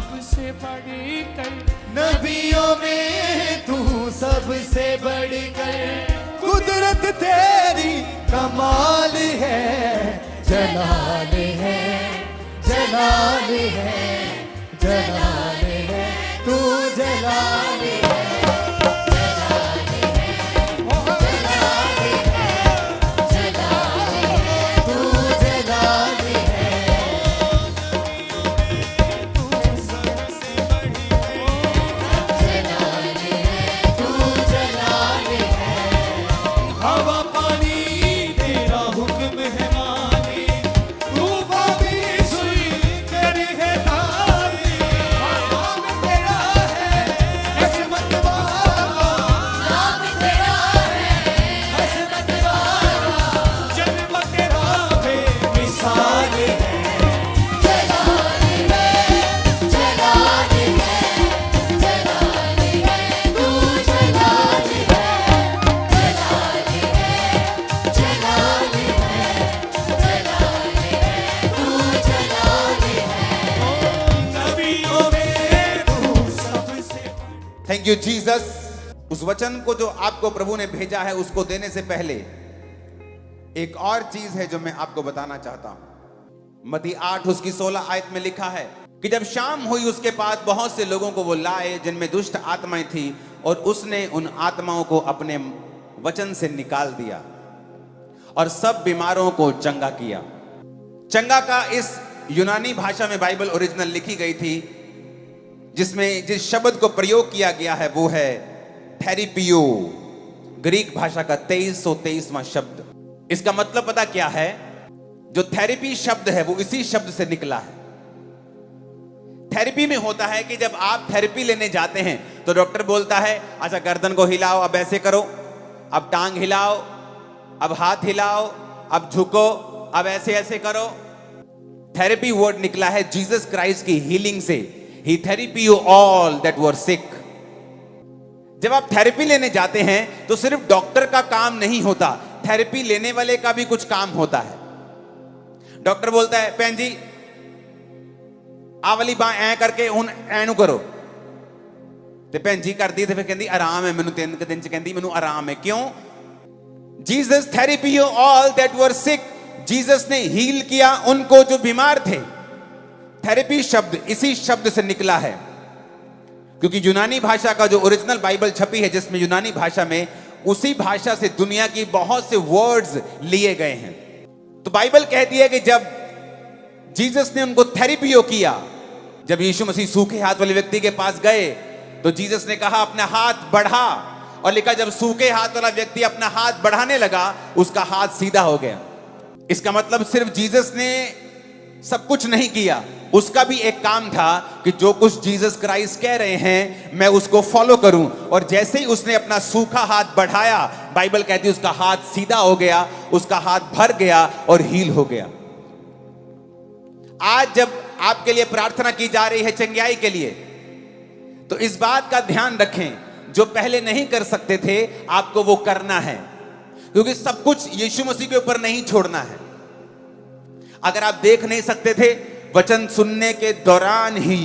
सबसे बढ़कर, नबियों में तू सबसे बढ़कर, कुदरत तेरी कमाल है, जलाल है, जलाल है, जलाल है, तू जलाल है। Thank you Jesus. उस वचन को जो आपको प्रभु ने भेजा है उसको देने से पहले एक और चीज है जो मैं आपको बताना चाहता हूं। मत्ती 8 उसकी 16 आयत में लिखा है कि जब शाम हुई उसके पास बहुत से लोगों को वो लाए जिनमें दुष्ट आत्माएं थी, और उसने उन आत्माओं को अपने वचन से निकाल दिया और सब बीमारों को चंगा किया। चंगा का इस यूनानी भाषा में बाइबल ओरिजिनल लिखी गई थी, जिसमें जिस शब्द को प्रयोग किया गया है वो है थेरेपियो, ग्रीक भाषा का 2323वां शब्द। इसका मतलब पता क्या है? जो थेरेपी शब्द है वो इसी शब्द से निकला है। थेरेपी में होता है कि जब आप थेरेपी लेने जाते हैं तो डॉक्टर बोलता है अच्छा गर्दन को हिलाओ, अब ऐसे करो, अब टांग हिलाओ, अब हाथ हिलाओ, अब झुको, अब ऐसे ऐसे करो। थेरेपी वर्ड निकला है जीसस क्राइस्ट की हीलिंग से। He therapy you all that were sick। जब आप थेरेपी लेने जाते हैं तो सिर्फ डॉक्टर का काम नहीं होता, थेरेपी लेने वाले का भी कुछ काम होता है। डॉक्टर बोलता है भैन जी आ वाली बांह ऐ करके हुन ऐनू करो, ते भैन जी कर दी ते फिर कहंदी आराम है मैनू, 3 दिन च कहंदी मैनू आराम है। क्यों? Jesus therapy you all that were sick. Jesus ने हील किया उनको जो बीमार थे। थेरेपी शब्द इसी शब्द से निकला है, क्योंकि यूनानी भाषा का जो ओरिजिनल बाइबल छपी है जिसमें यूनानी भाषा में, उसी भाषा से दुनिया की बहुत से वर्ड्स लिए गए हैं। तो बाइबल कहती है कि जब जीसस ने उनको थेरेपियो किया, जब यीशु मसीह सूखे हाथ वाले व्यक्ति के पास गए तो जीसस ने कहा अपना हाथ बढ़ा, और लिखा जब सूखे हाथ वाला व्यक्ति अपना हाथ बढ़ाने लगा उसका हाथ सीधा हो गया। इसका मतलब सिर्फ जीसस ने सब कुछ नहीं किया, उसका भी एक काम था कि जो कुछ जीसस क्राइस्ट कह रहे हैं मैं उसको फॉलो करूं। और जैसे ही उसने अपना सूखा हाथ बढ़ाया, बाइबल कहती है उसका हाथ सीधा हो गया, उसका हाथ भर गया और हील हो गया। आज जब आपके लिए प्रार्थना की जा रही है चंगाई के लिए, तो इस बात का ध्यान रखें, जो पहले नहीं कर सकते थे आपको वो करना है, क्योंकि सब कुछ यीशु मसीह के ऊपर नहीं छोड़ना है। अगर आप देख नहीं सकते थे, वचन सुनने के दौरान ही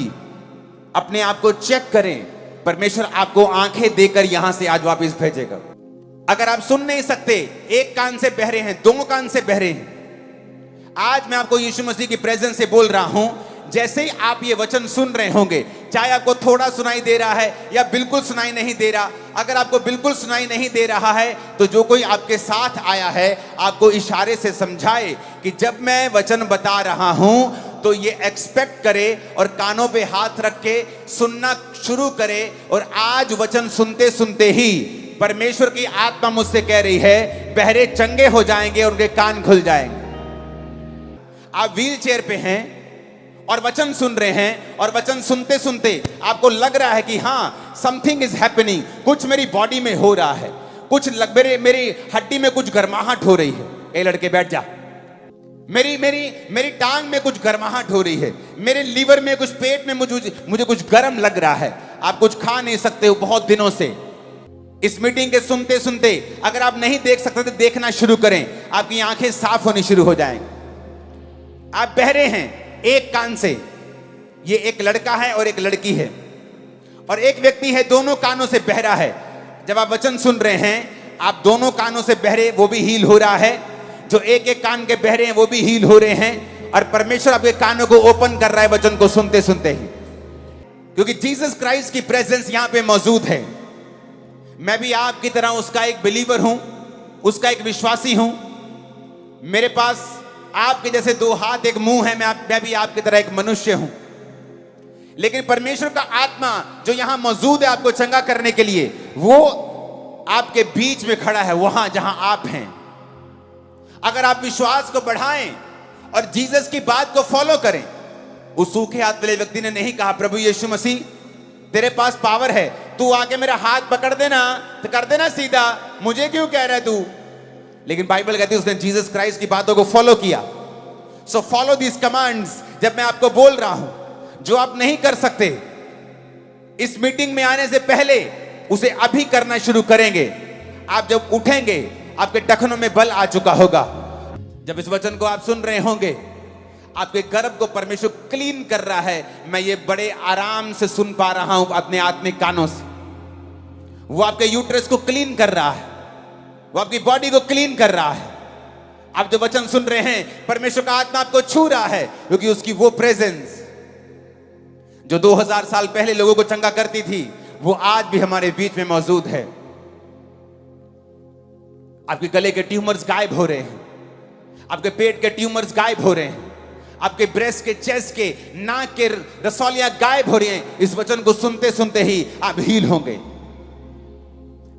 अपने आप को चेक करें, परमेश्वर आपको आंखें देकर यहां से आज वापस भेजेगा। अगर आप सुन नहीं सकते, एक कान से बहरे हैं, 2 कान से बहरे हैं, आज मैं आपको यीशु मसीह की प्रेजेंस से बोल रहा हूं, जैसे ही आप ये वचन सुन रहे होंगे, चाहे आपको थोड़ा सुनाई दे रहा है या बिल्कुल सुनाई नहीं दे रहा, अगर आपको बिल्कुल सुनाई नहीं दे रहा है तो जो कोई आपके साथ आया है आपको इशारे से समझाए कि जब मैं वचन बता रहा हूं तो ये एक्सपेक्ट करे और कानों पे हाथ रख के सुनना शुरू करे। और आज वचन सुनते सुनते ही परमेश्वर की आत्मा मुझसे कह रही है बहरे चंगे हो जाएंगे और उनके कान खुल जाएंगे। आप व्हील चेयर पे हैं और वचन सुन रहे हैं, और वचन सुनते सुनते आपको लग रहा है कि हाँ समथिंग इज हैपनिंग, कुछ मेरी बॉडी में हो रहा है, कुछ मेरी हड्डी में कुछ गर्माहट हो रही है। ए लड़के बैठ जा, मेरी टांग में कुछ गर्माहट हो रही है, मेरे लीवर में कुछ, पेट में मुझे कुछ गर्म लग रहा है। आप कुछ खा नहीं सकते हो बहुत दिनों से। इस मीटिंग के सुनते सुनते अगर आप नहीं देख सकते तो देखना शुरू करें, आपकी आंखें साफ होनी शुरू हो जाएंगी। आप बहरे हैं एक कान से, ये एक लड़का है और एक लड़की है, और एक व्यक्ति है दोनों कानों से बहरा है। जब आप वचन सुन रहे हैं, आप दोनों कानों से बहरे, वो भी हील हो रहा है। जो एक एक कान के बहरे हैं वो भी हील हो रहे हैं, और परमेश्वर आपके कानों को ओपन कर रहा है वचन को सुनते सुनते ही, क्योंकि जीसस क्राइस्ट की प्रेजेंस यहां पे मौजूद है। मैं भी आपकी तरह उसका एक बिलीवर हूं, उसका एक विश्वासी हूं। मेरे पास आपके जैसे दो हाथ एक मुंह है, मैं भी आपकी तरह एक मनुष्य हूं। लेकिन परमेश्वर का आत्मा जो यहां मौजूद है आपको चंगा करने के लिए, वो आपके बीच में खड़ा है, वहां जहां आप हैं। अगर आप विश्वास को बढ़ाएं और जीसस की बात को फॉलो करें। उस सूखे हाथ वाले व्यक्ति ने नहीं कहा, प्रभु यीशु मसीह तेरे पास पावर है, तू आके मेरा हाथ पकड़ देना तो कर देना सीधा, मुझे क्यों कह रहा है तू। लेकिन बाइबल कहती है उसने जीसस क्राइस्ट की बातों को फॉलो किया। So follow this commands. जब मैं आपको बोल रहा हूं, जो आप नहीं कर सकते इस मीटिंग में आने से पहले, उसे अभी करना शुरू करेंगे। आप जब उठेंगे, आपके टखनों में बल आ चुका होगा। जब इस वचन को आप सुन रहे होंगे, आपके गर्भ को परमेश्वर क्लीन कर रहा है। मैं ये बड़े आराम से सुन पा रहा हूं अपने आत्मिक कानों से। वो आपके यूट्रस को क्लीन कर रहा है, वो आपकी बॉडी को क्लीन कर रहा है। आप जो वचन सुन रहे हैं, परमेश्वर का आत्मा आपको छू रहा है, क्योंकि उसकी वो प्रेजेंस जो 2000 साल पहले लोगों को चंगा करती थी, वो आज भी हमारे बीच में मौजूद है। आपके गले के ट्यूमर्स गायब हो रहे हैं, आपके पेट के ट्यूमर्स गायब हो रहे हैं, आपके ब्रेस्ट के, चेस्ट के, नाक के रसौलियां गायब हो रही हैं। इस वचन को सुनते सुनते ही आप हील होंगे।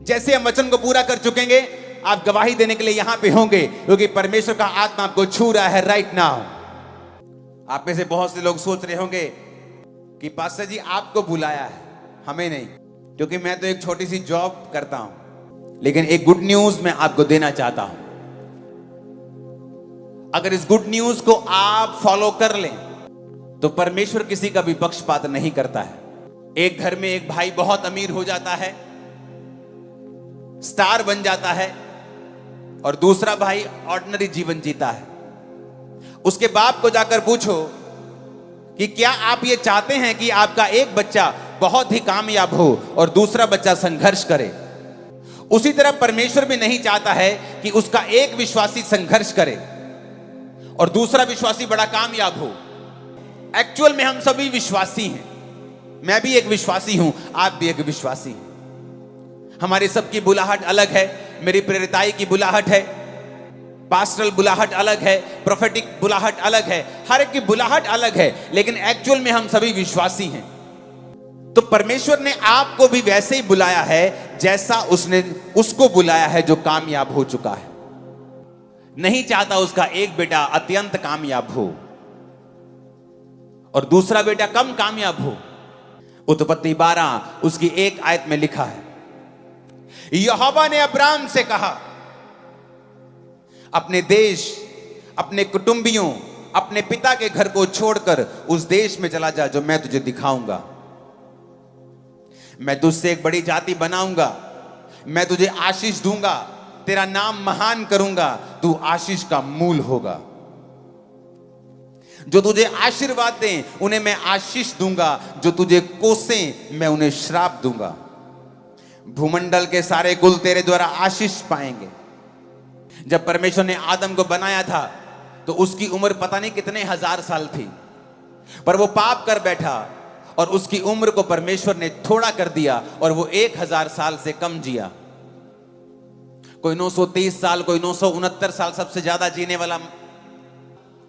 जैसे हम वचन को पूरा कर चुकेंगे, आप गवाही देने के लिए यहां पे होंगे, क्योंकि परमेश्वर का आत्मा आपको छू रहा है राइट नाउ। आप में से बहुत से लोग सोच रहे होंगे कि पास्टर जी आपको बुलाया है, हमें नहीं, क्योंकि मैं तो एक छोटी सी जॉब करता हूं। लेकिन एक गुड न्यूज मैं आपको देना चाहता हूं। अगर इस गुड न्यूज को आप फॉलो कर लें, तो परमेश्वर किसी का भी पक्षपात नहीं करता है। एक घर में एक भाई बहुत अमीर हो जाता है, स्टार बन जाता है, और दूसरा भाई ऑर्डिनरी जीवन जीता है। उसके बाप को जाकर पूछो कि क्या आप ये चाहते हैं कि आपका एक बच्चा बहुत ही कामयाब हो और दूसरा बच्चा संघर्ष करे। उसी तरह परमेश्वर भी नहीं चाहता है कि उसका एक विश्वासी संघर्ष करे और दूसरा विश्वासी बड़ा कामयाब हो। एक्चुअल में हम सभी विश्वासी हैं। मैं भी एक विश्वासी हूं, आप भी एक विश्वासी हैं। हमारी सबकी बुलाहट अलग है। मेरी प्रेरिताई की बुलाहट है, पास्टरल बुलाहट अलग है, प्रोफेटिक बुलाहट अलग है, हर एक की बुलाहट अलग है, लेकिन एक्चुअल में हम सभी विश्वासी हैं। तो परमेश्वर ने आपको भी वैसे ही बुलाया है जैसा उसने उसको बुलाया है जो कामयाब हो चुका है। नहीं चाहता उसका एक बेटा अत्यंत कामयाब हो और दूसरा बेटा कम कामयाब हो। उत्पत्ति 12 उसकी 1 आयत में लिखा है, यहोवा ने अब्राम से कहा, अपने देश, अपने कुटुंबियों, अपने पिता के घर को छोड़कर उस देश में चला जा जो मैं तुझे दिखाऊंगा। मैं तुझसे एक बड़ी जाति बनाऊंगा, मैं तुझे आशीष दूंगा, तेरा नाम महान करूंगा, तू आशीष का मूल होगा। जो तुझे आशीर्वाद दें उन्हें मैं आशीष दूंगा, जो तुझे कोसें मैं उन्हें श्राप दूंगा। भूमंडल के सारे कुल तेरे द्वारा आशीष पाएंगे। जब परमेश्वर ने आदम को बनाया था तो उसकी उम्र पता नहीं कितने हजार साल थी, पर वो पाप कर बैठा और उसकी उम्र को परमेश्वर ने थोड़ा कर दिया और वो 1000 साल से कम जिया। कोई 930 साल, कोई 969 साल सबसे ज्यादा जीने वाला।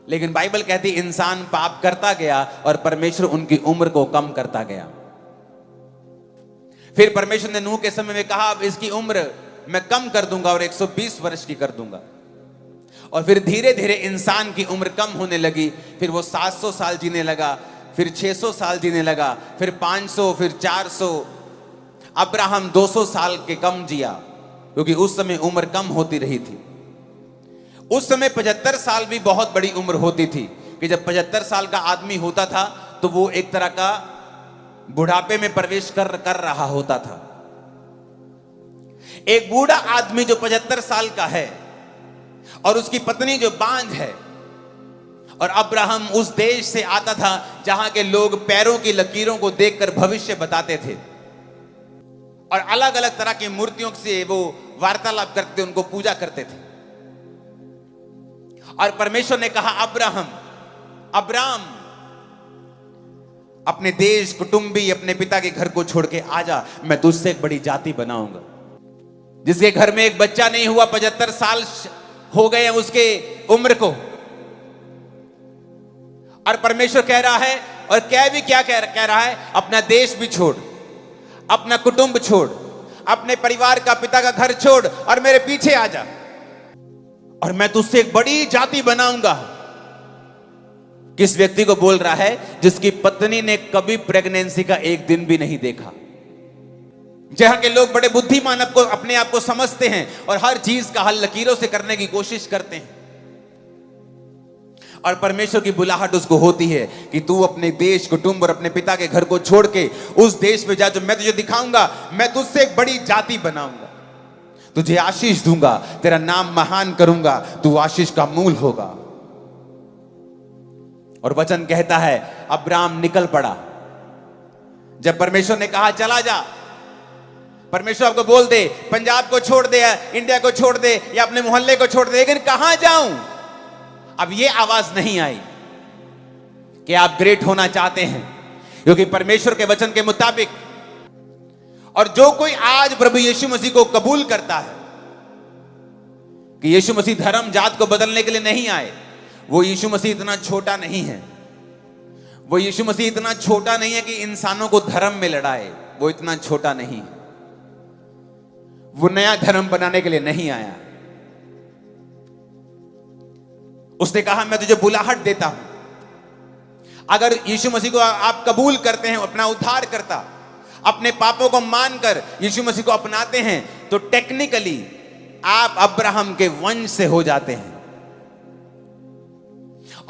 लेकिन बाइबल कहती इंसान पाप करता गया और परमेश्वर उनकी उम्र को कम करता गया। फिर परमेश्वर ने नूह के समय में कहा, अब इसकी उम्र मैं कम कर दूंगा और 120 वर्ष की कर दूंगा। और फिर धीरे धीरे इंसान की उम्र कम होने लगी। फिर वो 700 साल जीने लगा, फिर 600 साल जीने लगा, फिर 500, फिर 400। अब्राहम 200 साल के कम जिया, क्योंकि उस समय उम्र कम होती रही थी। उस समय 75 साल भी बहुत बड़ी उम्र होती थी, कि जब 75 साल का आदमी होता था तो वो एक तरह का बुढ़ापे में प्रवेश कर रहा होता था। एक बूढ़ा आदमी जो 75 साल का है और उसकी पत्नी जो बांझ है और अब्राहम उस देश से आता था जहां के लोग पैरों की लकीरों को देखकर भविष्य बताते थे और अलग अलग तरह की मूर्तियों से वो वार्तालाप करते, उनको पूजा करते थे। और परमेश्वर ने कहा, अब्राम अपने देश, कुटुंबी, अपने पिता के घर को छोड़ के आजा, मैं तुझसे एक बड़ी जाति बनाऊंगा। जिसके घर में एक बच्चा नहीं हुआ, 75 साल हो गए उसके उम्र को, और परमेश्वर कह रहा है, और क्या कह रहा है, अपना देश भी छोड़, अपना कुटुंब छोड़, अपने परिवार का, पिता का घर छोड़ और मेरे पीछे आ जा, और मैं तुझसे एक बड़ी जाति बनाऊंगा। किस व्यक्ति को बोल रहा है? जिसकी पत्नी ने कभी प्रेगनेंसी का एक दिन भी नहीं देखा। जहां के लोग बड़े बुद्धिमान अपने आप को समझते हैं और हर चीज का हल लकीरों से करने की कोशिश करते हैं, और परमेश्वर की बुलाहट उसको होती है कि तू अपने देश, कुटुंब और अपने पिता के घर को छोड़ के उस देश में जा जो मैं तुझे दिखाऊंगा। मैं तुझसे एक बड़ी जाति बनाऊंगा, तुझे आशीष दूंगा, तेरा नाम महान करूंगा, तू आशीष का मूल होगा। और वचन कहता है अब्राम निकल पड़ा। जब परमेश्वर ने कहा चला जा, परमेश्वर आपको बोल दे पंजाब को छोड़ दे, इंडिया को छोड़ दे या अपने मोहल्ले को छोड़ दे, लेकिन कहां जाऊं? अब ये आवाज नहीं आई कि आप ग्रेट होना चाहते हैं, क्योंकि परमेश्वर के वचन के मुताबिक, और जो कोई आज प्रभु यीशु मसीह को कबूल करता है कि यीशु मसीह धर्म जात को बदलने के लिए नहीं आए, वो यीशु मसीह इतना छोटा नहीं है, वो यीशु मसीह इतना छोटा नहीं है कि इंसानों को धर्म में लड़ाए, वो इतना छोटा नहीं है, वो नया धर्म बनाने के लिए नहीं आया। उसने कहा मैं तुझे बुलाहट देता हूं। अगर यीशु मसीह को आप कबूल करते हैं, अपना उद्धार करता, अपने पापों को मानकर यीशु मसीह को अपनाते हैं, तो टेक्निकली आप अब्राहम के वंश से हो जाते हैं।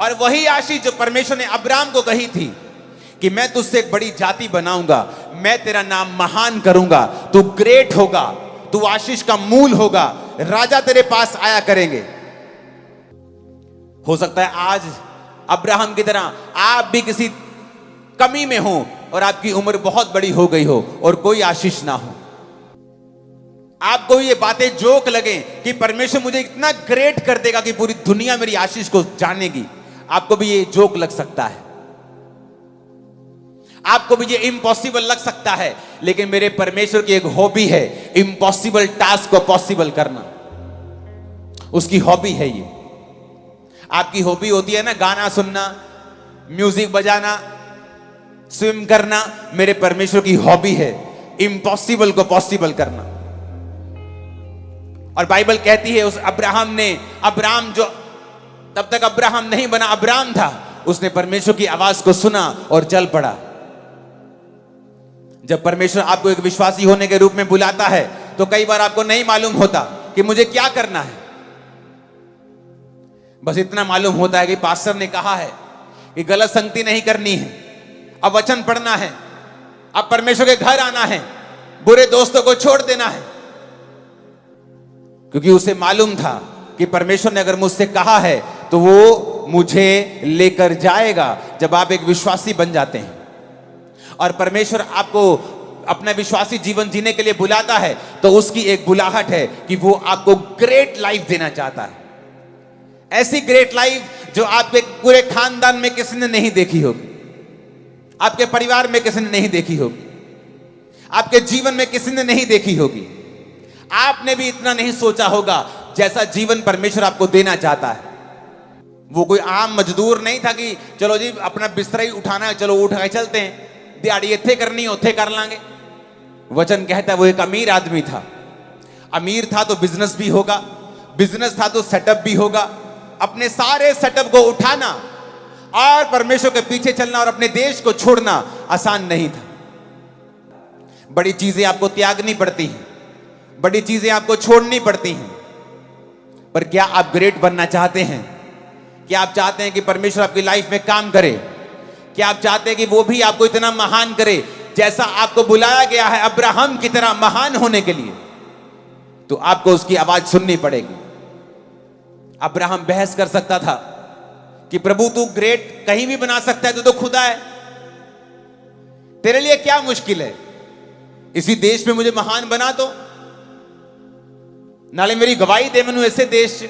और वही आशीष जो परमेश्वर ने अब्राहम को कही थी कि मैं तुझसे एक बड़ी जाति बनाऊंगा, मैं तेरा नाम महान करूंगा, तू ग्रेट होगा, तू आशीष का मूल होगा, राजा तेरे पास आया करेंगे। हो सकता है आज अब्राहम की तरह आप भी किसी कमी में हो और आपकी उम्र बहुत बड़ी हो गई हो और कोई आशीष ना हो। आपको ये बातें जोक लगे कि परमेश्वर मुझे इतना ग्रेट कर देगा कि पूरी दुनिया मेरी आशीष को जानेगी। आपको भी ये जोक लग सकता है, आपको भी ये इम्पॉसिबल लग सकता है, लेकिन मेरे परमेश्वर की एक हॉबी है इम्पॉसिबल टास्क को पॉसिबल करना। उसकी हॉबी है ये। आपकी हॉबी होती है ना गाना सुनना, म्यूजिक बजाना, स्विम करना। मेरे परमेश्वर की हॉबी है इम्पॉसिबल को पॉसिबल करना। और बाइबल कहती है उस अब्राहम जो तब तक अब्राहम नहीं बना, अब्राम था, उसने परमेश्वर की आवाज को सुना और चल पड़ा। जब परमेश्वर आपको एक विश्वासी होने के रूप में बुलाता है तो कई बार आपको नहीं मालूम होता कि मुझे क्या करना है। बस इतना मालूम होता है कि पास्टर ने कहा है कि गलत संगति नहीं करनी है, अब वचन पढ़ना है, अब परमेश्वर के घर आना है, बुरे दोस्तों को छोड़ देना है। क्योंकि उसे मालूम था कि परमेश्वर ने अगर मुझसे कहा है तो वो मुझे लेकर जाएगा। जब आप एक विश्वासी बन जाते हैं और परमेश्वर आपको अपना विश्वासी जीवन जीने के लिए बुलाता है, तो उसकी एक बुलाहट है कि वो आपको ग्रेट लाइफ देना चाहता है। ऐसी ग्रेट लाइफ जो आपके पूरे खानदान में किसी ने नहीं देखी होगी, आपके परिवार में किसी ने नहीं देखी होगी, आपके जीवन में किसी ने नहीं देखी होगी। आपने भी इतना नहीं सोचा होगा जैसा जीवन परमेश्वर आपको देना चाहता है। वो कोई आम मजदूर नहीं था कि चलो जी अपना बिस्तरा ही उठाना है, चलो उठ के चलते हैं, दिहाड़ी इत्थे करनी उथे कर लांगे। वचन कहता है वो एक अमीर आदमी था। अमीर था तो बिजनेस भी होगा, बिजनेस था तो सेटअप भी होगा। अपने सारे सेटअप को उठाना और परमेश्वर के पीछे चलना और अपने देश को छोड़ना आसान नहीं था। बड़ी चीजें आपको त्यागनी पड़ती हैं, बड़ी चीजें आपको छोड़नी पड़ती हैं। पर क्या आप ग्रेट बनना चाहते हैं? क्या आप चाहते हैं कि परमेश्वर आपकी लाइफ में काम करे? क्या आप चाहते हैं कि वो भी आपको इतना महान करे जैसा आपको बुलाया गया है अब्राहम की तरह महान होने के लिए? तो आपको उसकी आवाज सुननी पड़ेगी। अब्राहम बहस कर सकता था कि प्रभु तू ग्रेट कहीं भी बना सकता है, तू तो खुदा है, तेरे लिए क्या मुश्किल है, इसी देश में मुझे महान बना दो, नाले मेरी गवाही दे, मैनू ऐसे देश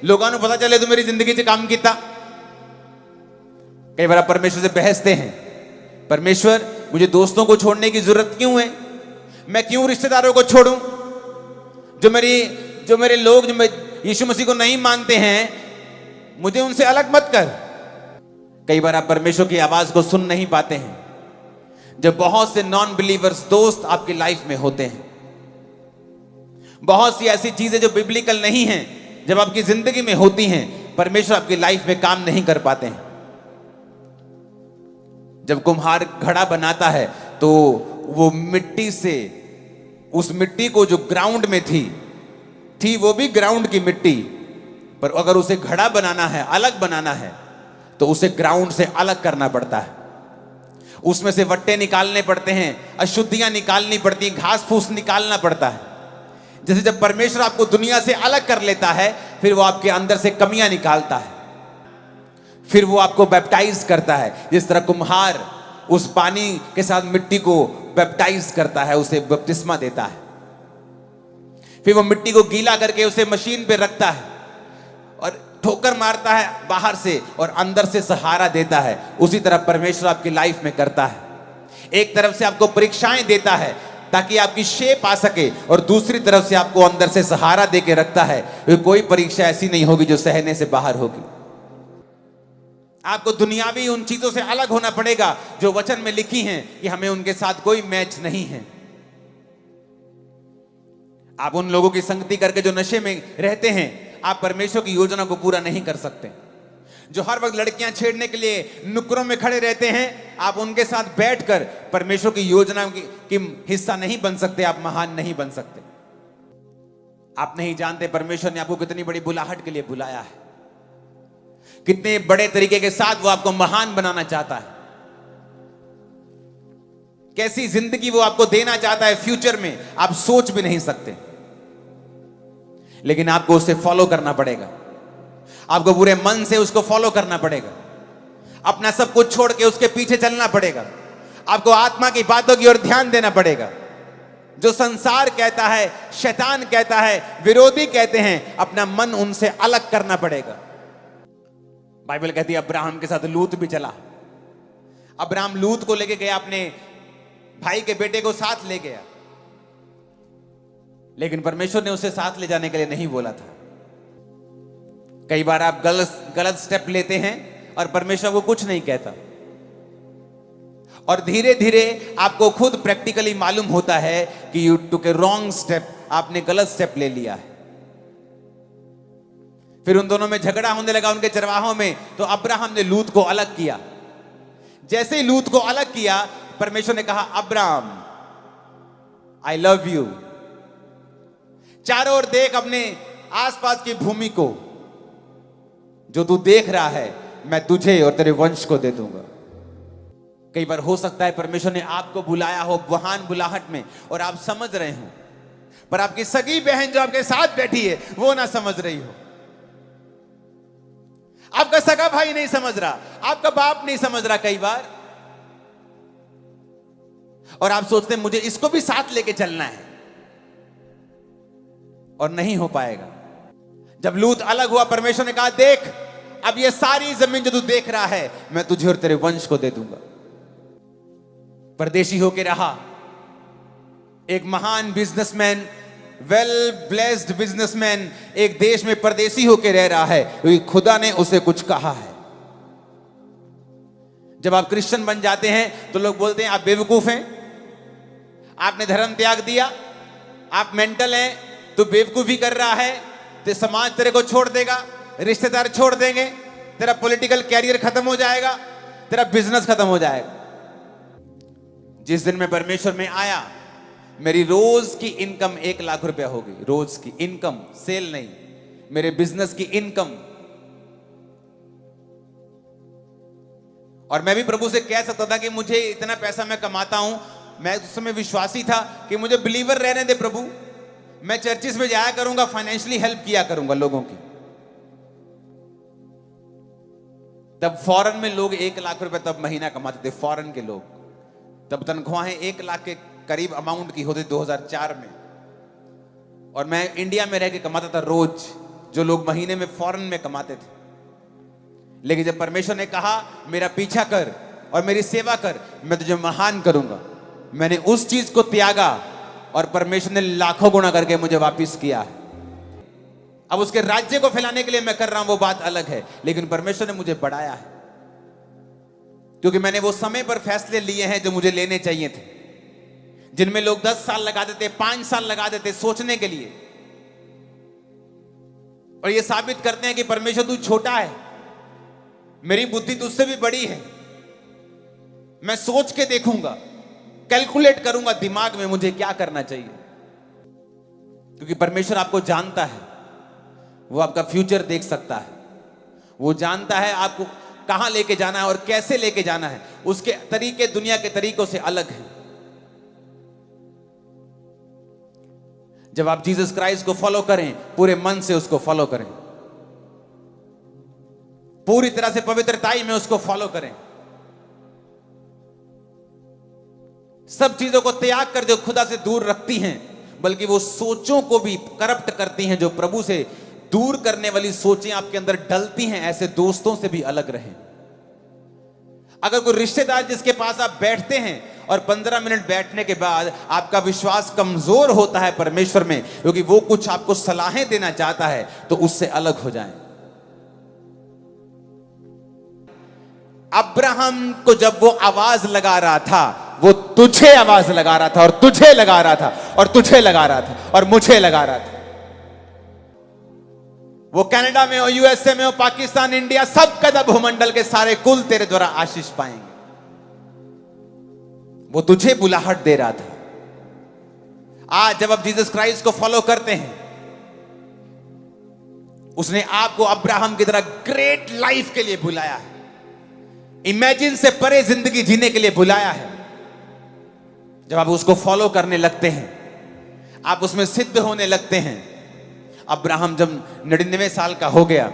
लोगों को पता चले तू मेरी जिंदगी से काम किया। कई बार आप परमेश्वर से बहसते हैं, परमेश्वर मुझे दोस्तों को छोड़ने की जरूरत क्यों है, मैं क्यों रिश्तेदारों को छोड़ूं, जो मेरे लोग जो यीशु मसीह को नहीं मानते हैं, मुझे उनसे अलग मत कर। कई बार आप परमेश्वर की आवाज को सुन नहीं पाते हैं जब बहुत से नॉन बिलीवर्स दोस्त आपकी लाइफ में होते हैं। बहुत सी ऐसी चीजें जो बिब्लिकल नहीं हैं जब आपकी जिंदगी में होती हैं, परमेश्वर आपकी लाइफ में काम नहीं कर पाते हैं। जब कुम्हार घड़ा बनाता है तो वो मिट्टी से, उस मिट्टी को जो ग्राउंड में थी वो भी ग्राउंड की मिट्टी, पर अगर उसे घड़ा बनाना है, अलग बनाना है, तो उसे ग्राउंड से अलग करना पड़ता है, उसमें से वट्टे निकालने पड़ते हैं, अशुद्धियां निकालनी पड़ती हैं, घास फूस निकालना पड़ता है। जैसे जब परमेश्वर आपको दुनिया से अलग कर लेता है, फिर वो आपके अंदर से कमियां निकालता है, फिर वो आपको बैप्टाइज करता है। जिस तरह कुम्हार उस पानी के साथ मिट्टी को बैप्टाइज करता है, उसे बपतिस्मा देता है, फिर वो मिट्टी को गीला करके उसे मशीन पे रखता है और ठोकर मारता है बाहर से और अंदर से सहारा देता है। उसी तरह परमेश्वर आपकी लाइफ में करता है। एक तरफ से आपको परीक्षाएं देता है ताकि आपकी शेप आ सके, और दूसरी तरफ से आपको अंदर से सहारा दे के रखता है। कोई परीक्षा ऐसी नहीं होगी जो सहने से बाहर होगी। आपको दुनियावी उन चीजों से अलग होना पड़ेगा जो वचन में लिखी हैं कि हमें उनके साथ कोई मैच नहीं है। आप उन लोगों की संगति करके जो नशे में रहते हैं, आप परमेश्वर की योजना को पूरा नहीं कर सकते। जो हर वक्त लड़कियां छेड़ने के लिए नुक्करों में खड़े रहते हैं, आप उनके साथ बैठकर परमेश्वर की योजना की हिस्सा नहीं बन सकते, आप महान नहीं बन सकते। आप नहीं जानते परमेश्वर ने आपको कितनी बड़ी बुलाहट के लिए बुलाया है, कितने बड़े तरीके के साथ वो आपको महान बनाना चाहता है, कैसी जिंदगी वो आपको देना चाहता है फ्यूचर में, आप सोच भी नहीं सकते। लेकिन आपको उसे फॉलो करना पड़ेगा, आपको पूरे मन से उसको फॉलो करना पड़ेगा, अपना सब कुछ छोड़ के उसके पीछे चलना पड़ेगा। आपको आत्मा की बातों की ओर ध्यान देना पड़ेगा। जो संसार कहता है, शैतान कहता है, विरोधी कहते हैं, अपना मन उनसे अलग करना पड़ेगा। बाइबल कहती है अब्राहम के साथ लूत भी चला। अब्राहम लूत को लेके गया, अपने भाई के बेटे को साथ ले गया, लेकिन परमेश्वर ने उसे साथ ले जाने के लिए नहीं बोला था। कई बार आप गलत स्टेप लेते हैं और परमेश्वर को कुछ नहीं कहता, और धीरे धीरे आपको खुद प्रैक्टिकली मालूम होता है कि you took A wrong step, आपने गलत स्टेप ले लिया है। फिर उन दोनों में झगड़ा होने लगा उनके चरवाहों में, तो अब्राहम ने लूत को अलग किया। जैसे ही लूत को अलग किया, परमेश्वर ने कहा अब्राहम आई लव यू, चारों ओर देख अपने आसपास की भूमि को, जो तू देख रहा है मैं तुझे और तेरे वंश को दे दूंगा। कई बार हो सकता है परमेश्वर ने आपको बुलाया हो महान बुलाहट में और आप समझ रहे हो, पर आपकी सगी बहन जो आपके साथ बैठी है वो ना समझ रही हो, आपका सगा भाई नहीं समझ रहा, आपका बाप नहीं समझ रहा कई बार, और आप सोचते हैं मुझे इसको भी साथ लेके चलना है, और नहीं हो पाएगा। जब लूत अलग हुआ, परमेश्वर ने कहा देख अब ये सारी जमीन जो तू देख रहा है मैं तुझे और तेरे वंश को दे दूंगा। परदेशी होके रहा, एक महान बिजनेसमैन, वेल ब्लेस्ड बिजनेसमैन, एक देश में परदेशी होके रह रहा है क्योंकि खुदा ने उसे कुछ कहा है। जब आप क्रिश्चियन बन जाते हैं तो लोग बोलते हैं आप बेवकूफ हैं, आपने धर्म त्याग दिया, आप मेंटल हैं, तू बेवकूफी कर रहा है, तो समाज तेरे को छोड़ देगा, रिश्तेदार छोड़ देंगे, तेरा पॉलिटिकल कैरियर खत्म हो जाएगा, तेरा बिजनेस खत्म हो जाएगा। जिस दिन मैं परमेश्वर में आया, मेरी रोज की इनकम 1 लाख रुपया होगी, रोज की इनकम, सेल नहीं, मेरे बिजनेस की इनकम। और मैं भी प्रभु से कह सकता था कि मुझे इतना पैसा मैं कमाता हूं, मैं उस समय विश्वासी था कि मुझे बिलीवर रहने दे प्रभु, मैं चर्चिस में जाया करूंगा, फाइनेंशियली हेल्प किया करूंगा लोगों की। तब फॉरेन में लोग 1 लाख रुपए तब महीना कमाते थे, फॉरेन के लोग। तब तनख्वाहें 1 लाख के करीब अमाउंट की होती 2004 में। और मैं इंडिया में रह के कमाता था रोज, जो लोग महीने में फॉरेन में कमाते थे। लेकिन जब परमेश्वर ने कहा मेरा पीछा कर और मेरी सेवा कर, मैं तुझे महान करूंगा, मैंने उस चीज को त्यागा और परमेश्वर ने लाखों गुना करके मुझे वापस किया है। अब उसके राज्य को फैलाने के लिए मैं कर रहा हूं, वो बात अलग है, लेकिन परमेश्वर ने मुझे बढ़ाया है, क्योंकि मैंने वो समय पर फैसले लिए हैं जो मुझे लेने चाहिए थे, जिनमें लोग 10 साल लगा देते, 5 साल लगा देते सोचने के लिए, और ये साबित करते हैं कि परमेश्वर तू छोटा है, मेरी बुद्धि तुझसे भी बड़ी है, मैं सोच के देखूंगा, कैलकुलेट करूंगा दिमाग में मुझे क्या करना चाहिए। क्योंकि परमेश्वर आपको जानता है, वो आपका फ्यूचर देख सकता है, वो जानता है आपको कहां लेके जाना है और कैसे लेके जाना है। उसके तरीके दुनिया के तरीकों से अलग हैं। जब आप जीसस क्राइस्ट को फॉलो करें, पूरे मन से उसको फॉलो करें, पूरी तरह से पवित्रताई में उसको फॉलो करें, सब चीजों को त्याग कर जो खुदा से दूर रखती हैं, बल्कि वो सोचों को भी करप्ट करती हैं, जो प्रभु से दूर करने वाली सोचें आपके अंदर डलती हैं, ऐसे दोस्तों से भी अलग रहें। अगर कोई रिश्तेदार जिसके पास आप बैठते हैं और 15 मिनट बैठने के बाद आपका विश्वास कमजोर होता है परमेश्वर में, क्योंकि वो कुछ आपको सलाहें देना चाहता है, तो उससे अलग हो जाएं। अब्राहम को जब वो आवाज लगा रहा था, वो तुझे आवाज लगा रहा था, और तुझे लगा रहा था, और तुझे लगा रहा था, और मुझे लगा रहा था। वो कनाडा में हो, यूएसए में हो, पाकिस्तान, इंडिया, सब कदा भूमंडल के सारे कुल तेरे द्वारा आशीष पाएंगे। वो तुझे बुलाहट दे रहा था। आज जब आप जीसस क्राइस्ट को फॉलो करते हैं, उसने आपको अब्राहम की तरह ग्रेट लाइफ के लिए बुलाया है, इमेजिन से परे जिंदगी जीने के लिए बुलाया है। जब आप उसको फॉलो करने लगते हैं, आप उसमें सिद्ध होने लगते हैं। अब्राहम जब 99 साल का हो गया,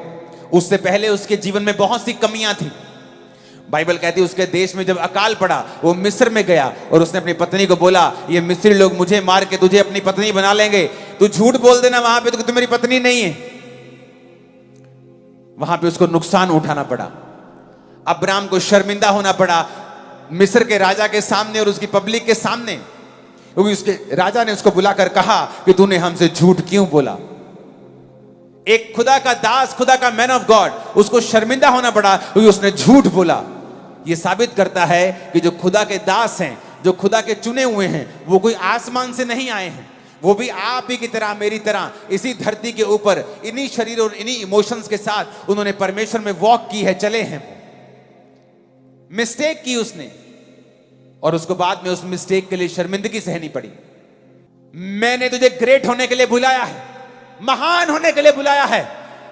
उससे पहले उसके जीवन में बहुत सी कमियां थी। बाइबल कहती है उसके देश में जब अकाल पड़ा, वो मिस्र में गया और उसने अपनी पत्नी को बोला, ये मिस्री लोग मुझे मार के तुझे अपनी पत्नी बना लेंगे, तू झूठ बोल देना वहां पे, तो तू मेरी पत्नी नहीं है। वहां पे उसको नुकसान उठाना पड़ा, अब्राहम को शर्मिंदा होना पड़ा मिस्र के राजा के सामने और उसकी पब्लिक के सामने, क्योंकि उसके राजा ने उसको बुलाकर कहा कि तूने हमसे झूठ क्यों बोला। एक खुदा का दास, खुदा का मैन ऑफ गॉड, उसको शर्मिंदा होना पड़ा क्योंकि उसने झूठ बोला। यह साबित करता है कि जो खुदा के दास हैं, जो खुदा के चुने हुए हैं, वो कोई आसमान से नहीं आए हैं, वो भी आप ही की तरह, मेरी तरह, इसी धरती के ऊपर इन्हीं शरीर और इन्हीं इमोशंस के साथ उन्होंने परमेश्वर में वॉक की है, चले हैं। मिस्टेक की उसने, और उसको बाद में उस मिस्टेक के लिए शर्मिंदगी सहनी पड़ी। मैंने तुझे ग्रेट होने के लिए बुलाया है, महान होने के लिए बुलाया है।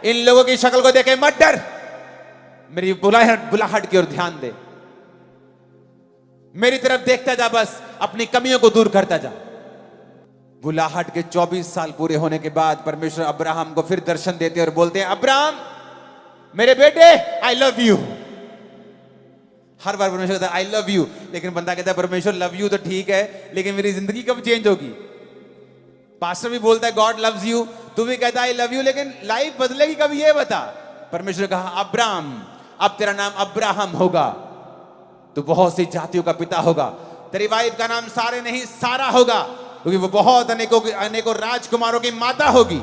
इन लोगों की शक्ल को देखे मत डर, मेरी बुलाहट की ओर ध्यान दे, मेरी तरफ देखता जा, बस अपनी कमियों को दूर करता जा। बुलाहट के 24 साल पूरे होने के बाद परमेश्वर अब्राहम को फिर दर्शन देते और बोलते हैं, अब्राहम मेरे बेटे, आई लव यू। हर बार परमेश्वर कहता है आई लव यू, लेकिन बंदा कहता है परमेश्वर लव यू तो ठीक है, लेकिन मेरी जिंदगी कब चेंज होगी। पास्टर भी बोलता है गॉड लव्स यू, तू भी कहता है आई लव यू, लेकिन लाइफ बदलेगी कब ये बता। परमेश्वर ने कहा अब्राहम, अब तेरा नाम अब्राहम होगा, तू बहुत सी जातियों का पिता होगा, तेरी वाइफ का नाम सारे नहीं सारा होगा, क्योंकि वो बहुत अनेकों राजकुमारों की माता होगी।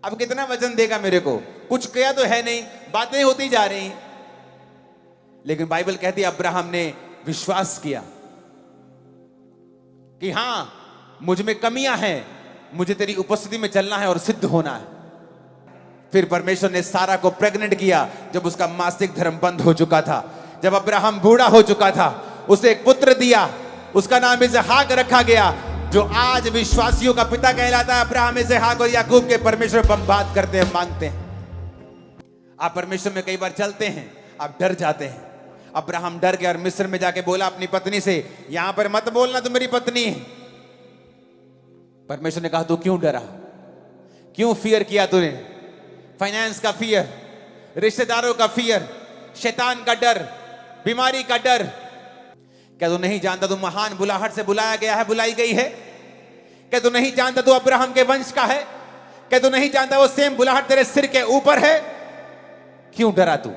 अब कितना वचन देगा मेरे को, कुछ किया तो है नहीं, बातें होती जा रही, लेकिन बाइबल कहती है अब्राहम ने विश्वास किया कि हां मुझ में कमियां हैं, मुझे तेरी उपस्थिति में चलना है और सिद्ध होना है। फिर परमेश्वर ने सारा को प्रेग्नेंट किया जब उसका मासिक धर्म बंद हो चुका था, जब अब्राहम बूढ़ा हो चुका था, उसे एक पुत्र दिया, उसका नाम इसहाक रखा गया, जो आज विश्वासियों का पिता कहलाता है। अब्राहम, इसहाक और याकूब के परमेश्वर पर बात करते हैं, मांगते हैं। आप परमेश्वर में कई बार चलते हैं, आप डर जाते हैं। अब्राहम डर गया और मिस्र में जाके बोला अपनी पत्नी से, यहां पर मत बोलना तू मेरी पत्नी है। परमेश्वर ने कहा तू क्यों डरा, क्यों फियर किया तूने? फाइनेंस का फियर, रिश्तेदारों का फियर, शैतान का डर, बीमारी का डर। क्या तू नहीं जानता तू महान बुलाहट से बुलाया गया है, बुलाई गई है? क्या तू नहीं जानता तू अब्राहम के वंश का है? क्या तू नहीं जानता वो सेम बुलाहट तेरे सिर के ऊपर है? क्यों डरा तू?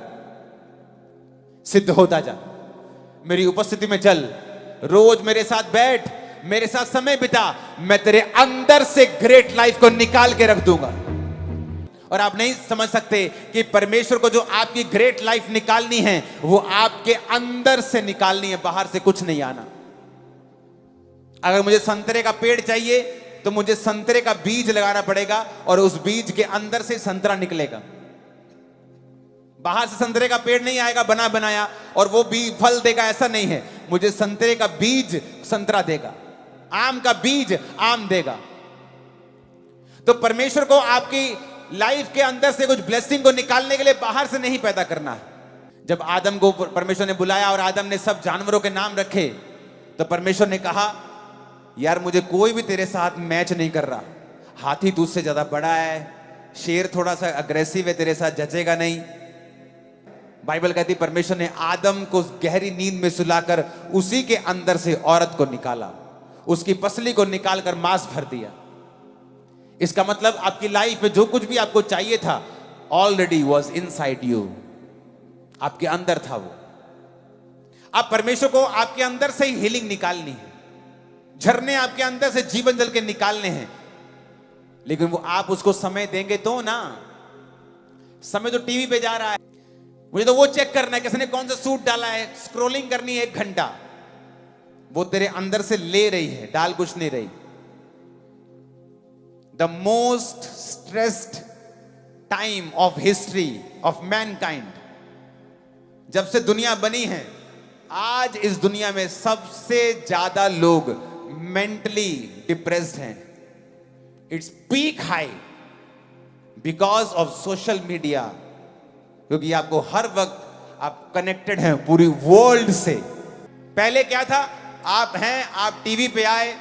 सिद्ध होता जा, मेरी उपस्थिति में चल, रोज मेरे साथ बैठ, मेरे साथ समय बिता, मैं तेरे अंदर से ग्रेट लाइफ को निकाल के रख दूंगा। और आप नहीं समझ सकते कि परमेश्वर को जो आपकी ग्रेट लाइफ निकालनी है वो आपके अंदर से निकालनी है, बाहर से कुछ नहीं आना। अगर मुझे संतरे का पेड़ चाहिए तो मुझे संतरे का बीज लगाना पड़ेगा और उस बीज के अंदर से संतरा निकलेगा। बाहर से संतरे का पेड़ नहीं आएगा बना बनाया और वो भी फल देगा, ऐसा नहीं है। मुझे संतरे का बीज संतरा देगा, आम का बीज आम देगा। तो परमेश्वर को आपकी लाइफ के अंदर से कुछ ब्लेसिंग को निकालने के लिए बाहर से नहीं पैदा करना है। जब आदम को परमेश्वर ने बुलाया और आदम ने सब जानवरों के नाम रखे तो परमेश्वर ने कहा, यार मुझे कोई भी तेरे साथ मैच नहीं कर रहा। हाथी तुझसे ज्यादा बड़ा है, शेर थोड़ा सा अग्रेसिव है, तेरे साथ जचेगा नहीं। बाइबल कहती परमेश्वर ने आदम को गहरी नींद में सुलाकर उसी के अंदर से औरत को निकाला, उसकी पसली को निकालकर मांस भर दिया। इसका मतलब आपकी लाइफ में जो कुछ भी आपको चाहिए था ऑलरेडी वॉज इनसाइड यू, आपके अंदर था वो। आप परमेश्वर को आपके अंदर से ही हीलिंग निकालनी है, झरने आपके अंदर से जीवन जल के निकालने हैं, लेकिन वो आप उसको समय देंगे तो ना। समय तो टीवी पे जा रहा है, मुझे तो वो चेक करना है किसने कौन सा सूट डाला है, स्क्रॉलिंग करनी है 1 घंटा। वो तेरे अंदर से ले रही है, डाल कुछ नहीं रही। The most stressed time of history of Mankind, जब से दुनिया बनी है, आज इस दुनिया में सबसे ज्यादा लोग मेंटली डिप्रेस्ड हैं। Its peak high because of social media, क्योंकि आपको हर वक्त आप कनेक्टेड हैं पूरी वर्ल्ड से। पहले क्या था, आप हैं, आप टीवी पे आए,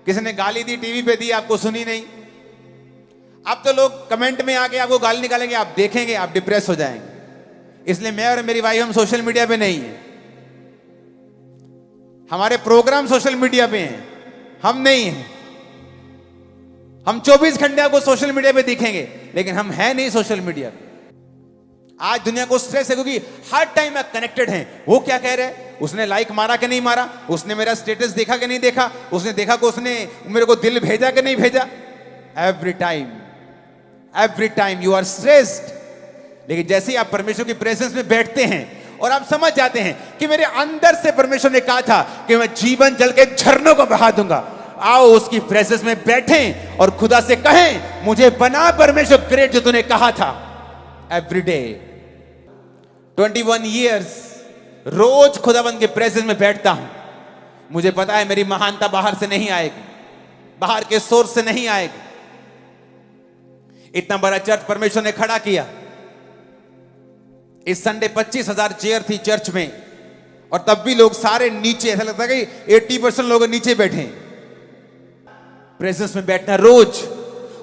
किसी ने गाली दी, टीवी पे दी, आपको सुनी नहीं। अब तो लोग कमेंट में आके आपको गाली निकालेंगे, आप देखेंगे, आप डिप्रेस हो जाएंगे। इसलिए मैं और मेरी वाइफ हम सोशल मीडिया पे नहीं है। हमारे प्रोग्राम सोशल मीडिया पे हैं, हम नहीं हैं। हम 24 घंटे आपको सोशल मीडिया पे दिखेंगे, लेकिन हम हैं नहीं सोशल मीडिया पे। आज दुनिया को स्ट्रेस है क्योंकि हर टाइम आप कनेक्टेड हैं। वो क्या कह रहे हैं, उसने लाइक मारा कि नहीं मारा, उसने मेरा स्टेटस देखा कि नहीं देखा, उसने देखा कि उसने मेरे को दिल भेजा कि नहीं भेजा। Every time you are stressed. लेकिन जैसे ही आप परमेश्वर की प्रेजेंस में बैठते हैं और आप समझ जाते हैं कि मेरे अंदर से परमेश्वर ने कहा था कि मैं जीवन जल के झरनों को बहा दूंगा, आओ उसकी प्रेजेंस में बैठें और खुदा से कहें, मुझे बना परमेश्वर ग्रेट जो तूने कहा था। एवरी डे 21 ईयर्स रोज खुदाबंद के प्रेजेंस में बैठता हूं। मुझे पता है मेरी महानता बाहर से नहीं आएगी, बाहर के सोर्स से नहीं आएगी। इतना बड़ा चर्च परमेश्वर ने खड़ा किया। इस संडे 25,000 चेयर थी चर्च में, और तब भी लोग सारे नीचे, ऐसा लगता है कि 80% लोग नीचे बैठे। प्रेजेंस में बैठना रोज।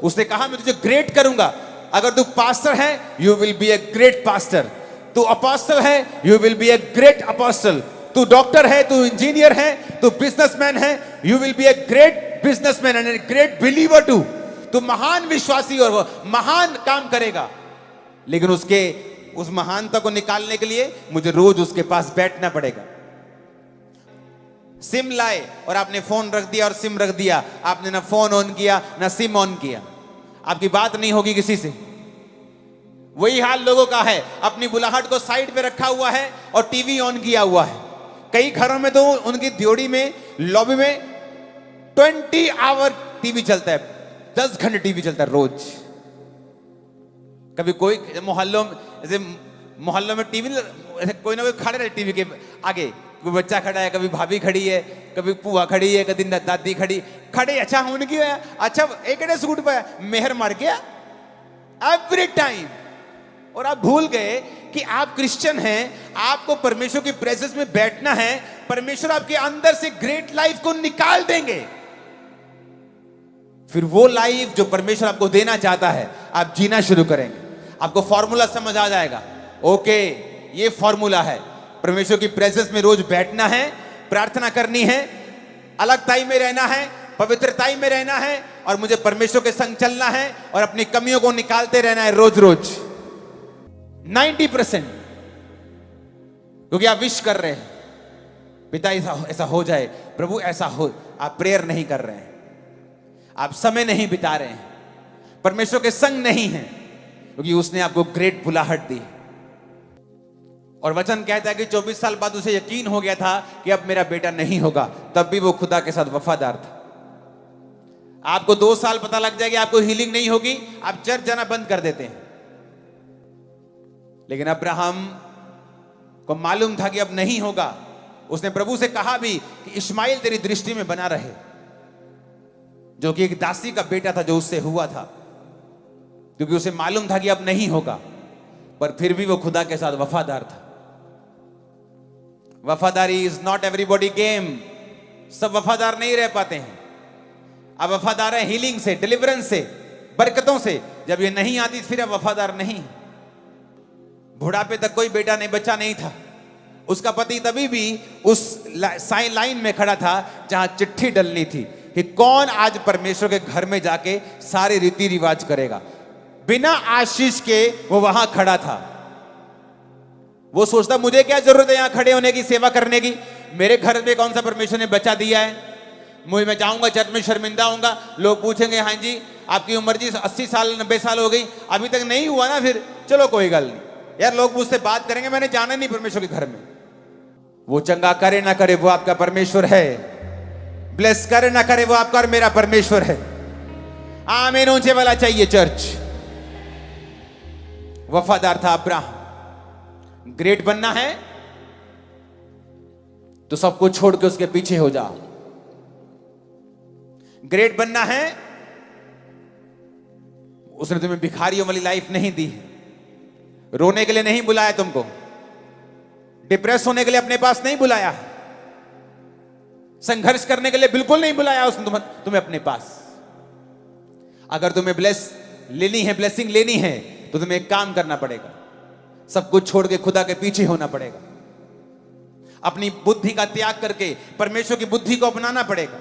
उसने कहा मैं तुझे ग्रेट करूंगा। अगर तू पास्टर है, you will be a great pastor. तू अपोस्टल है, you will be a great apostle. तू डॉक्टर है, तू इंजीनियर है, तू बिजनेसमैन है, you will be a great businessman and a great believer too. तू महान विश्वासी और महान काम करेगा। लेकिन उसके उस महानता को निकालने के लिए मुझे रोज उसके पास बैठना पड़ेगा। सिम लाए और आपने फोन रख दिया और सिम रख दिया, आपने ना फोन ऑन किया ना सिम ऑन किया, आपकी बात नहीं होगी किसी से। वही हाल लोगों का है, अपनी बुलाहट को साइड पे रखा हुआ है और टीवी ऑन किया हुआ है। कई घरों में तो उनकी ड्योढ़ी में, लॉबी में 20 आवर टीवी चलता है, 10 घंटे टीवी चलता है रोज। कभी कोई मोहल्लों में, जैसे मोहल्लों में टीवी, कोई ना कोई खड़े रहे टीवी के आगे, कोई बच्चा खड़ा है, कभी भाभी खड़ी है, कभी पुआ खड़ी है, कभी दादी खड़ी। अच्छा उनकी है, अच्छा एक सूट पे मेहर मार गया एवरी टाइम। और आप भूल गए कि आप क्रिश्चियन हैं, आपको परमेश्वर की प्रेजेंस में बैठना है। परमेश्वर आपके अंदर से ग्रेट लाइफ को निकाल देंगे। फिर वो लाइफ जो परमेश्वर आपको देना चाहता है, आप जीना शुरू करेंगे। आपको फॉर्मूला समझ आ जाएगा। ओके, ये फॉर्मूला है। परमेश्वर की प्रेजेंस में रोज बैठना है, प्रार्थना करनी है, अलगताई में रहना है, पवित्रताई में रहना है, और मुझे परमेश्वर के संग चलना है और अपनी कमियों को निकालते रहना है रोज रोज। 90%, क्योंकि आप विश कर रहे हैं पिता ऐसा हो जाए, प्रभु ऐसा हो। आप प्रेयर नहीं कर रहे हैं, आप समय नहीं बिता रहे हैं, परमेश्वर के संग नहीं हैं, क्योंकि उसने आपको ग्रेट बुलाहट दी। और वचन कहता है कि 24 साल बाद उसे यकीन हो गया था कि अब मेरा बेटा नहीं होगा, तब भी वो खुदा के साथ वफादार था। आपको 2 साल पता लग जाएगा आपको हीलिंग नहीं होगी, आप चर्च जाना बंद कर देते हैं। लेकिन अब्राहम को मालूम था कि अब नहीं होगा। उसने प्रभु से कहा भी कि इश्माइल तेरी दृष्टि में बना रहे, जो कि एक दासी का बेटा था जो उससे हुआ था, क्योंकि उसे मालूम था कि अब नहीं होगा। पर फिर भी वो खुदा के साथ वफादार था। वफादारी इज नॉट एवरीबॉडी गेम। सब वफादार नहीं रह पाते हैं। अब वफादार है हीलिंग से, डिलीवरेंस से, बरकतों से। जब ये नहीं आती फिर अब वफादार नहीं। बुढ़ापे तक कोई बेटा नहीं, बच्चा नहीं था। उसका पति तभी भी उस लाइन में खड़ा था जहां चिट्ठी डलनी थी कि कौन आज परमेश्वर के घर में जाके सारे रीति रिवाज करेगा। बिना आशीष के वो वहां खड़ा था। वो सोचता मुझे क्या जरूरत है यहां खड़े होने की, सेवा करने की। मेरे घर में कौन सा परमेश्वर ने बच्चा दिया है। मुझे, मैं जाऊंगा चर्च में शर्मिंदा होऊंगा, लोग पूछेंगे हाँ जी आपकी उम्र जी 80 साल 90 साल हो गई, अभी तक नहीं हुआ ना, फिर चलो कोई गल नहीं यार, लोग मुझसे बात करेंगे, मैंने जाना नहीं परमेश्वर के घर में। वो चंगा करे ना करे वो आपका परमेश्वर है, ब्लेस करे ना करे वो आपका और मेरा परमेश्वर है। आमीन ऊंचे वाला चाहिए चर्च। वफादार था अब्राहम। ग्रेट बनना है तो सब कुछ छोड़ के उसके पीछे हो जाओ। ग्रेट बनना है, उसने तुम्हें भिखारियों वाली लाइफ नहीं दी। रोने के लिए नहीं बुलाया तुमको, डिप्रेस होने के लिए अपने पास नहीं बुलाया, संघर्ष करने के लिए बिल्कुल नहीं बुलाया उसने तुम्हें अपने पास। अगर तुम्हें लेनी है, ब्लेसिंग लेनी है, तो तुम्हें एक काम करना पड़ेगा, सब कुछ छोड़ के खुदा के पीछे होना पड़ेगा। अपनी बुद्धि का त्याग करके परमेश्वर की बुद्धि को अपनाना पड़ेगा।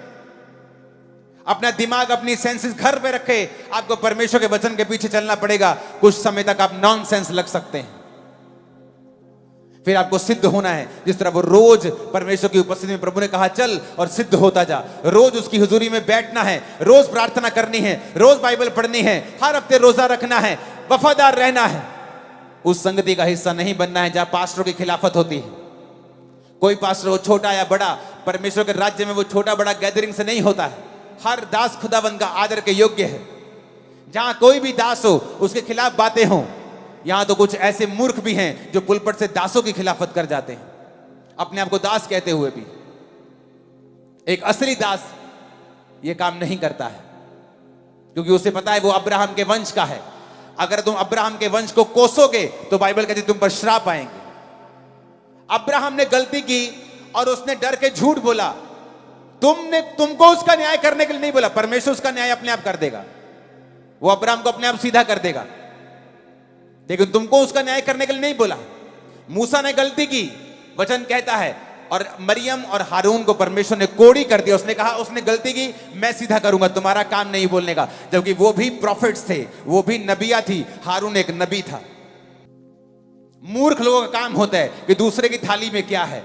अपना दिमाग, अपनी सेंसेस घर पे रखे, आपको परमेश्वर के वचन के पीछे चलना पड़ेगा। कुछ समय तक आप नॉनसेंस लग सकते हैं, फिर आपको सिद्ध होना है। जिस तरह वो रोज परमेश्वर की उपस्थिति में प्रभु ने कहा चल और सिद्ध होता जा। रोज उसकी हुजूरी में बैठना है, रोज प्रार्थना करनी है, रोज बाइबल पढ़नी है, हर हफ्ते रोजा रखना है, वफादार रहना है। उस संगति का हिस्सा नहीं बनना है जहां पास्टरों की खिलाफत होती है। कोई पास्टर हो छोटा या बड़ा, परमेश्वर के राज्य में वो छोटा बड़ा गैदरिंग से नहीं होता है। हर दास खुदाबंद का आदर के योग्य है। जहां कोई भी दास हो उसके खिलाफ बातें हों। यहां तो कुछ ऐसे मूर्ख भी हैं जो पुलपट से दासों की खिलाफत कर जाते हैं, अपने आप को दास कहते हुए भी। एक असली दास यह काम नहीं करता है, क्योंकि उसे पता है वो अब्राहम के वंश का है। अगर तुम अब्राहम के वंश को कोसोगे तो बाइबल कहती तुम पर श्राप आएंगे। अब्राहम ने गलती की और उसने डर के झूठ बोला। तुमको उसका न्याय करने के लिए नहीं बोला, परमेश्वर उसका न्याय अपने आप कर देगा। वो अब्राहम को अपने आप सीधा कर देगा, लेकिन तुमको उसका न्याय करने के लिए नहीं बोला। मूसा ने गलती की, वचन कहता है, और मरियम और हारून को परमेश्वर ने कोड़ी कर दिया। उसने कहा उसने गलती की, मैं सीधा करूंगा, तुम्हारा काम नहीं बोलने का। जबकि वो भी प्रॉफिट्स थे, वो भी नबिया थी, हारून एक नबी था। मूर्ख लोगों का काम होता है कि दूसरे की थाली में क्या है,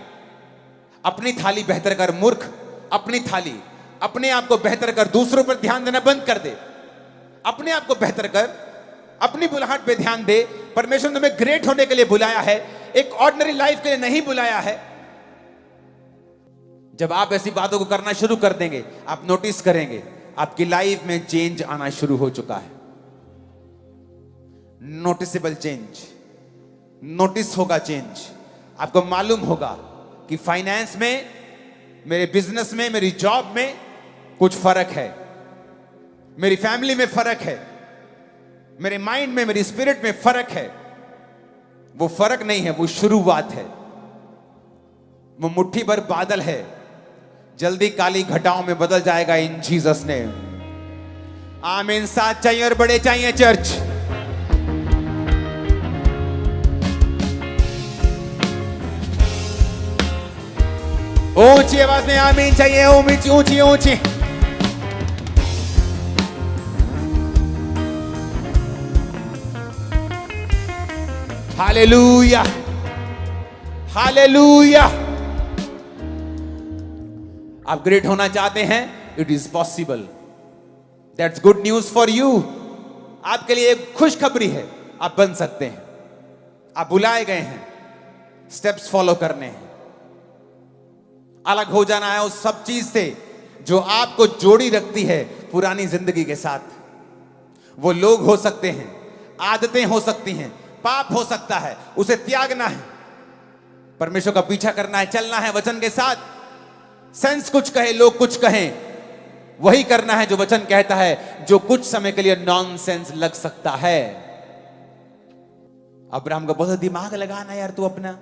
अपनी थाली बेहतर कर। मूर्ख अपनी थाली, अपने आप को बेहतर कर, दूसरों पर ध्यान देना बंद कर दे। अपने आप को बेहतर कर, अपनी बुलाहट पे ध्यान दे। परमेश्वर ने तुम्हें ग्रेट होने के लिए बुलाया है, एक ऑर्डिनरी लाइफ के लिए नहीं बुलाया है। जब आप ऐसी बातों को करना शुरू कर देंगे, आप नोटिस करेंगे आपकी लाइफ में चेंज आना शुरू हो चुका है। नोटिसेबल चेंज, नोटिस होगा चेंज। आपको मालूम होगा कि फाइनेंस में, मेरे बिजनेस में, मेरी जॉब में कुछ फर्क है, मेरी फैमिली में फर्क है, मेरे माइंड में, मेरी स्पिरिट में फर्क है। वो फर्क नहीं है, वो शुरुआत है। वो मुट्ठी भर बादल है, जल्दी काली घटाओं में बदल जाएगा इन जीसस नेम। आमीन। साथ चाहिए और बड़े चाहिए चर्च। ऊंची आवाज में आमीन चाहिए, ऊंची ऊंची ऊंची। Hallelujah, hallelujah. आप ग्रेट होना चाहते हैं, it is possible. That's good news for you. आपके लिए एक खुशखबरी है, आप बन सकते हैं। आप बुलाए गए हैं स्टेप्स फॉलो करने हैं। अलग हो जाना है उस सब चीज से जो आपको जोड़ी रखती है पुरानी जिंदगी के साथ। वो लोग हो सकते हैं, आदतें हो सकती हैं, पाप हो सकता है, उसे त्यागना है। परमेश्वर का पीछा करना है, चलना है वचन के साथ। सेंस कुछ कहे, लोग कुछ कहें, वही करना है जो वचन कहता है, जो कुछ समय के लिए नॉनसेंस लग सकता है। अब्राहम को बहुत दिमाग लगाना यार, तू अपना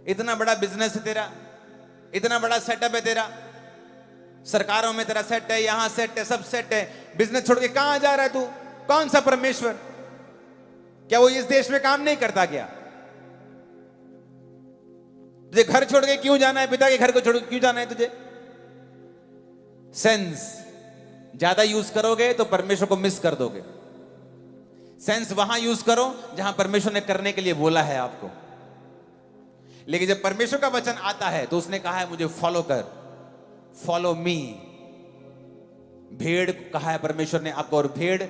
इतना बड़ा बिजनेस है तेरा, इतना बड़ा सेटअप है तेरा, सरकारों में तेरा सेट है, यहां सेट है, सब सेट है, बिजनेस छोड़ के कहां जा रहा है तू? कौन सा परमेश्वर? क्या वो इस देश में काम नहीं करता क्या? तुझे घर छोड़ के क्यों जाना है? पिता के घर को छोड़ के क्यों जाना है तुझे? सेंस ज्यादा यूज करोगे तो परमेश्वर को मिस कर दोगे। सेंस वहां यूज करो जहां परमेश्वर ने करने के लिए बोला है आपको। लेकिन जब परमेश्वर का वचन आता है तो उसने कहा है मुझे फॉलो कर, फॉलो मी। भेड़ कहा है परमेश्वर ने आपको, और भेड़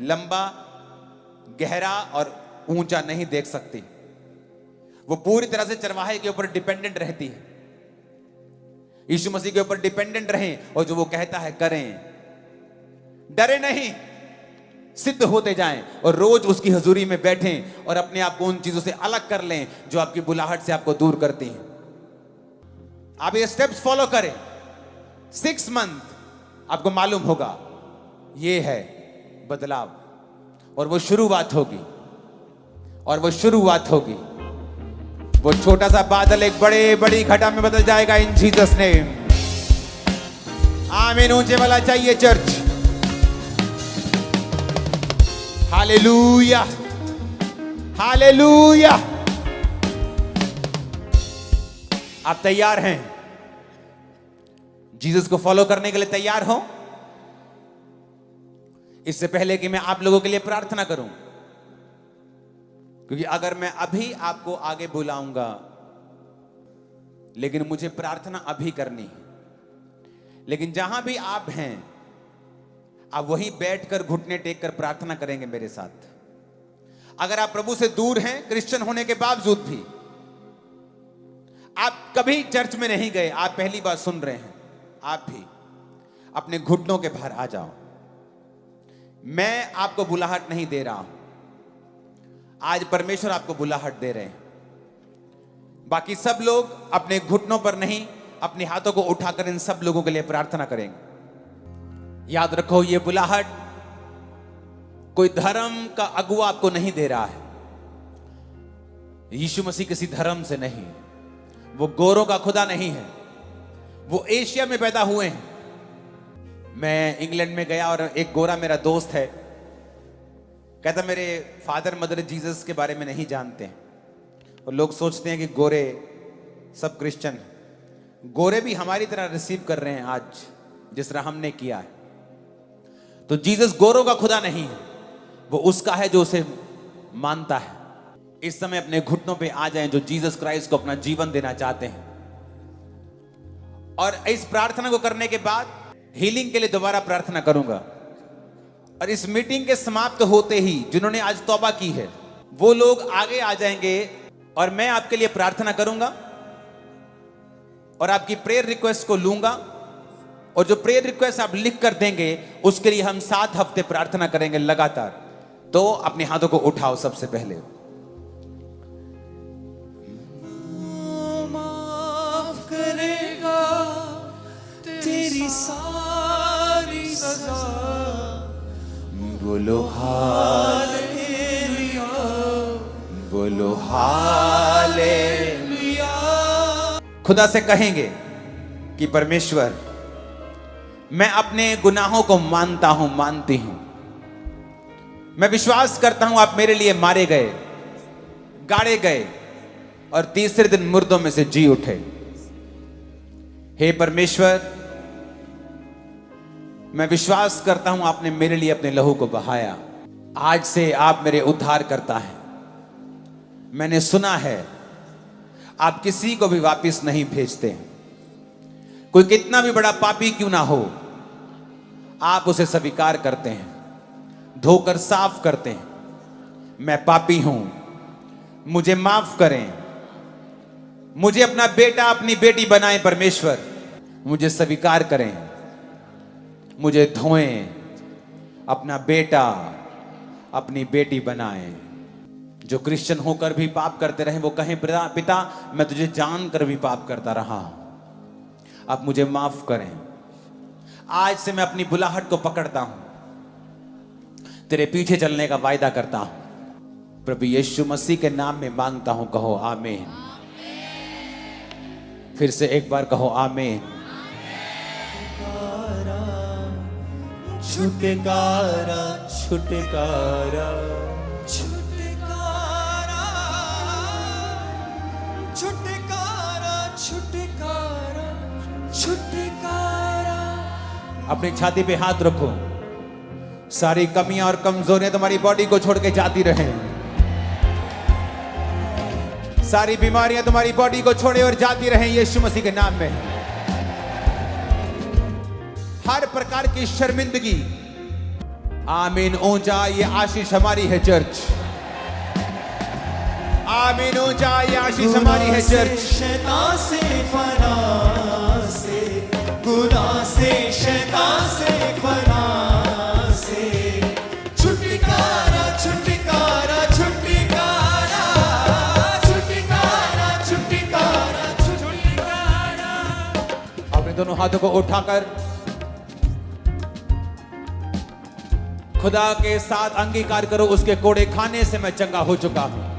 लंबा, गहरा और ऊंचा नहीं देख सकती। वो पूरी तरह से चरवाहे के ऊपर डिपेंडेंट रहती है। यीशु मसीह के ऊपर डिपेंडेंट रहें और जो वो कहता है करें। डरे नहीं, सिद्ध होते जाएं और रोज उसकी हजूरी में बैठें और अपने आप को उन चीजों से अलग कर लें जो आपकी बुलाहट से आपको दूर करती हैं। आप ये स्टेप्स फॉलो करें। 6 मंथ आपको मालूम होगा ये है बदलाव, और वो शुरुआत होगी, और वो शुरुआत होगी। वो छोटा सा बादल एक बड़ी घटा में बदल जाएगा इन जीसस नेम। आमीन ऊंचे वाला चाहिए चर्च। Hallelujah, hallelujah. आप तैयार हैं जीसस को फॉलो करने के लिए? तैयार हो? इससे पहले कि मैं आप लोगों के लिए प्रार्थना करूं, क्योंकि अगर मैं अभी आपको आगे बुलाऊंगा, लेकिन मुझे प्रार्थना अभी करनी है। लेकिन जहां भी आप हैं, आप वहीं बैठकर घुटने टेक कर प्रार्थना करेंगे मेरे साथ। अगर आप प्रभु से दूर हैं, क्रिश्चियन होने के बावजूद भी, आप कभी चर्च में नहीं गए, आप पहली बार सुन रहे हैं, आप भी अपने घुटनों के बाहर आ जाओ। मैं आपको बुलाहट नहीं दे रहा हूं, आज परमेश्वर आपको बुलाहट दे रहे हैं। बाकी सब लोग अपने घुटनों पर नहीं, अपने हाथों को उठाकर इन सब लोगों के लिए प्रार्थना करेंगे। याद रखो, ये बुलाहट कोई धर्म का अगुआ आपको नहीं दे रहा है। यीशु मसीह किसी धर्म से नहीं, वो गोरों का खुदा नहीं है, वो एशिया में पैदा हुए हैं। मैं इंग्लैंड में गया और एक गोरा मेरा दोस्त है, कहता मेरे फादर मदर जीसस के बारे में नहीं जानते हैं, और लोग सोचते हैं कि गोरे सब क्रिश्चियन हैं। गोरे भी हमारी तरह रिसीव कर रहे हैं आज, जिस तरह हमने किया है। तो जीसस गोरों का खुदा नहीं है, वो उसका है जो उसे मानता है। इस समय अपने घुटनों पे आ जाएं जो जीसस क्राइस्ट को अपना जीवन देना चाहते हैं। और इस प्रार्थना को करने के बाद हीलिंग के लिए दोबारा प्रार्थना करूंगा, और इस मीटिंग के समाप्त होते ही जिन्होंने आज तौबा की है वो लोग आगे आ जाएंगे और मैं आपके लिए प्रार्थना करूंगा और आपकी प्रेयर रिक्वेस्ट को लूंगा, और जो प्रेयर रिक्वेस्ट आप लिख कर देंगे उसके लिए हम 7 हफ्ते प्रार्थना करेंगे लगातार। तो अपने हाथों को उठाओ सबसे पहले। माफ करेगा तेरी सारी सजा। बोलो हालेलुया, बोलो हालेलुया। खुदा से कहेंगे कि परमेश्वर, मैं अपने गुनाहों को मानता हूं, मानती हूं। मैं विश्वास करता हूं आप मेरे लिए मारे गए, गाड़े गए और तीसरे दिन मुर्दों में से जी उठे। हे परमेश्वर, मैं विश्वास करता हूं आपने मेरे लिए अपने लहू को बहाया। आज से आप मेरे उद्धार करता है। मैंने सुना है आप किसी को भी वापस नहीं भेजते। कोई कितना भी बड़ा पापी क्यों ना हो, आप उसे स्वीकार करते हैं, धोकर साफ करते हैं। मैं पापी हूं, मुझे माफ करें, मुझे अपना बेटा अपनी बेटी बनाएं परमेश्वर, मुझे स्वीकार करें, मुझे धोएं, अपना बेटा अपनी बेटी बनाएं। जो क्रिश्चियन होकर भी पाप करते रहे वो कहें, पिता मैं तुझे जानकर भी पाप करता रहा हूं, अब मुझे माफ करें। आज से मैं अपनी बुलाहट को पकड़ता हूं, तेरे पीछे चलने का वायदा करता हूं। प्रभु यीशु मसीह के नाम में मांगता हूं, कहो आमीन। फिर से एक बार कहो आमीन। छुटकारा छुटकारा छुटकारा छुटकारा छुटकारा छुटकारा। अपनी छाती पे हाथ रखो। सारी कमियां और कमजोरियां तुम्हारी बॉडी को छोड़ के जाती रहे। सारी बीमारियां तुम्हारी बॉडी को छोड़े और जाती रहे यीशु मसीह के नाम में। हर प्रकार की शर्मिंदगी, आमीन ऊंचा, ये आशीष हमारी है चर्च। आमीन ऊंचा, ये आशीष हमारी है चर्च। शैतान से फना से, गुनाह से, शैतान से फना से, छुटकारा छुटकारा छुटकारा छुटकारा छुटकारा छुटकारा। अपने दोनों हाथों को उठाकर खुदा के साथ अंगीकार करो, उसके कोड़े खाने से मैं चंगा हो चुका हूं।